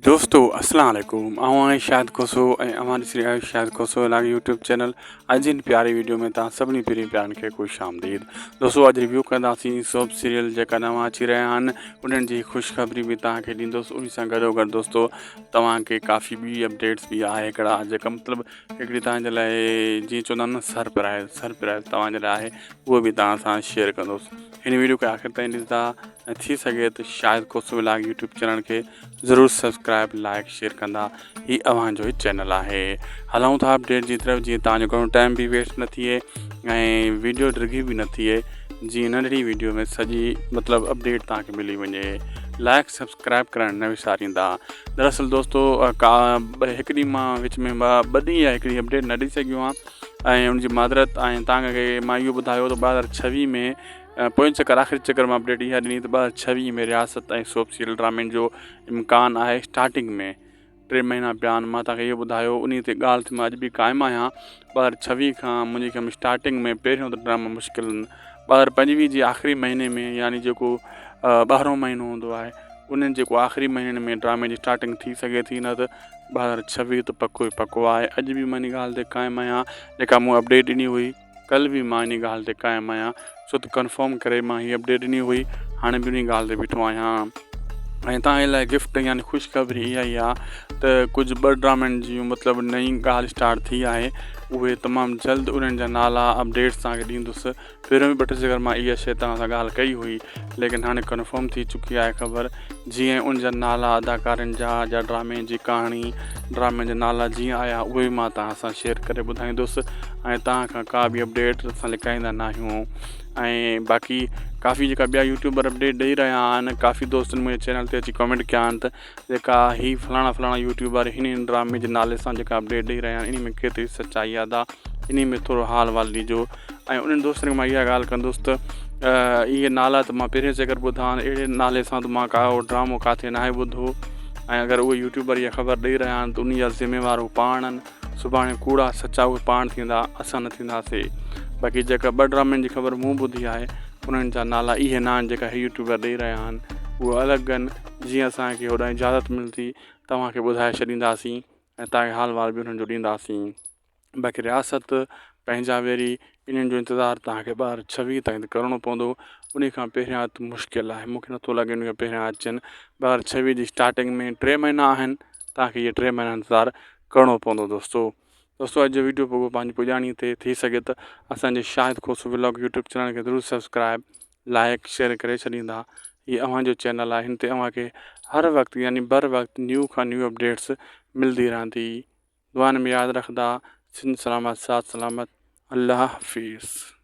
दोस्तों अस्सलाम वालेकुम आऊं शाहिद खोसो हमारी ॾिसी रहिया आहियो शाहिद खोसो लाग यूट्यूब चैनल। अॼु जी प्यारी वीडियो में तव्हां सभिनी पहिरीं प्यारनि खे ख़ुशि आमदीद। दोस्तों अॼु रिव्यू कंदासीं सोप सीरियल जेका नवां अची रहिया आहिनि उन्हनि जी ख़ुशख़बरी बि तव्हांखे ॾींदुसि। उन सां गॾोगॾु दोस्तों तव्हांखे काफ़ी ॿी अपडेट्स बि आहे हिकिड़ा जेका मतिलबु हिकिड़ी तव्हांजे लाइ जीअं चवंदा आहिनि न सरप्राइज़ तव्हांजे लाइ आहे, उहो बि तव्हां सां शेयर कंदुसि। हिन वीडियो खे आख़िर ताईं ॾिसंदा ऐं थी सघे त शाहिद खोसो व्लॉग यूट्यूब चैनल खे ज़रूरु सब्सक्राइब लाइक शेयर कंदा। ही अव्हांजो ई चैनल आहे। हलूं था अपडेट जी तरफ़ जीअं तव्हांजो घणो टाइम बि वेस्ट न थिए ऐं वीडियो डिघी बि न थिए, जीअं नंढड़ी वीडियो में सॼी मतिलबु अपडेट तव्हांखे मिली वञे। लाइक सब्सक्राइब करणु न विसारींदा। दरअसल दोस्तों हिकु ॾींहुं मां विच में ॿ ॾींहं हिकिड़ी अपडेट न ॾेई सघियो आहियां ऐं उनजी मादरत ऐं तव्हांखे मां इहो ॿुधायो त 2026 में पोइ चक्कर आख़िरी चक्कर में अपडेट इहा ॾिनी त 2026 में रियासत ऐं सोप सीरियल ड्रामे जो इम्कानु आहे। स्टार्टिंग में 3 महीना बयान मां तव्हांखे इहो ॿुधायो, उन ते ॻाल्हि ते मां अॼु बि क़ाइमु आहियां। 2026 खां मुंहिंजे ख़्याल में स्टार्टिंग में पहिरियों त ड्रामा मुश्किल 2025 जे आख़िरी महीने में यानी जेको 12हों महीनो हूंदो आहे उन्हनि जेको आख़िरी महीने में ड्रामे जी स्टार्टिंग थी सघे थी, न त 2026 त पको ई पको आहे। अॼु बि मां इन ॻाल्हि ते क़ाइमु आहियां जेका मूं अपडेट ॾिनी हुई। कल्ह बि मां इन ॻाल्हि ते क़ाइमु आहियां छो त कंफर्म करे मां हीअ अपडेट ॾिनी हुई। हाणे बि उन ॻाल्हि ते बीठो आहियां ऐं तव्हांजे लाइ गिफ्ट यानी ख़ुशख़बरी इहा ई आहे त कुझु 2 ड्रामनि जूं मतिलबु नई ॻाल्हि स्टार्ट थी आहे। उहे तमामु जल्द उन्हनि जा नाला अपडेट्स तव्हांखे ॾींदुसि। पहिरियों बि 2 टे जॻह मां इहा शइ तव्हां सां ॻाल्हि कई हुई, लेकिन हाणे कंफर्म थी चुकी आहे ख़बर। जीअं उन जा नाला अदाकारनि जा ड्रामे जी कहाणी ड्रामे जा नाला जीअं आया उहे बि मां तव्हां सां शेयर करे ॿुधाईंदुसि ऐं तव्हां खां का बि अपडेट असां लिकाईंदा न आहियूं। ऐं बाक़ी काफ़ी जेका ॿिया यूट्यूबर अपडेट ॾेई रहिया आहिनि, काफ़ी दोस्तनि मुंहिंजे चैनल ते अची कमेंट कया आहिनि त जेका ही फलाणा यूट्यूबर हिन ड्रामे जे नाले सां जेका अपडेट ॾेई रहिया आहिनि इन में केतिरी सचाई आहे, इन में थोरो हाल वाल ॾिजो। ऐं उन्हनि दोस्तनि खे मां इहा ॻाल्हि कंदुसि त इहे नाला त मां पहिरें चकर ॿुधा आहिनि, अहिड़े नाले सां त मां का ड्रामो काथे नाहे ॿुधो। ऐं अगरि उहे यूट्यूबर इहा ख़बर ॾेई रहिया आहिनि त उन जा ज़िम्मेवार उहे पाण आहिनि। सुभाणे कूड़ा सचा उहे पाण थींदा, असां न थींदासीं। बाक़ी जेका 2 ड्रामनि जी ख़बर मूं ॿुधी आहे उन्हनि जा नाला इहे न आहिनि जेका ही यूट्यूबर ॾेई रहिया आहिनि, उहे अलॻि आहिनि। जीअं असांखे होॾां इजाज़त मिलंदी तव्हांखे ॿुधाए छॾींदासीं ऐं तव्हांखे हाल वाल बि उन्हनि जो ॾींदासीं। बाक़ी रियासत पंहिंजा वेरी इन्हनि जो इंतज़ारु तव्हांखे 2026 ताईं त करिणो पवंदो। उन खां पहिरियां त मुश्किल आहे, मूंखे नथो लॻे उन खां पहिरियां अचनि। 2026 जी स्टार्टिंग में 3 महीना आहिनि, तव्हांखे इहे 3 महीना इंतज़ारु करिणो पवंदो। दोस्तों अॼु जो वीडियो पोइ पंहिंजी पुॼाणी ते थी सघे त असांजे शाहिद खोसो व्लॉग यूट्यूब चैनल खे ज़रूरु सब्सक्राइब लाइक शेयर करे छॾींदा। हीअ अव्हांजो चैनल आहे, हिन ते अव्हांखे हर वक़्तु यानी बर वक़्तु न्यू खां न्यू अपडेट्स मिलंदी रहंदी। दुआनि में यादि रखंदा। सिंध सलामत साथ सलामत। अल्लाह हाफ़िज़।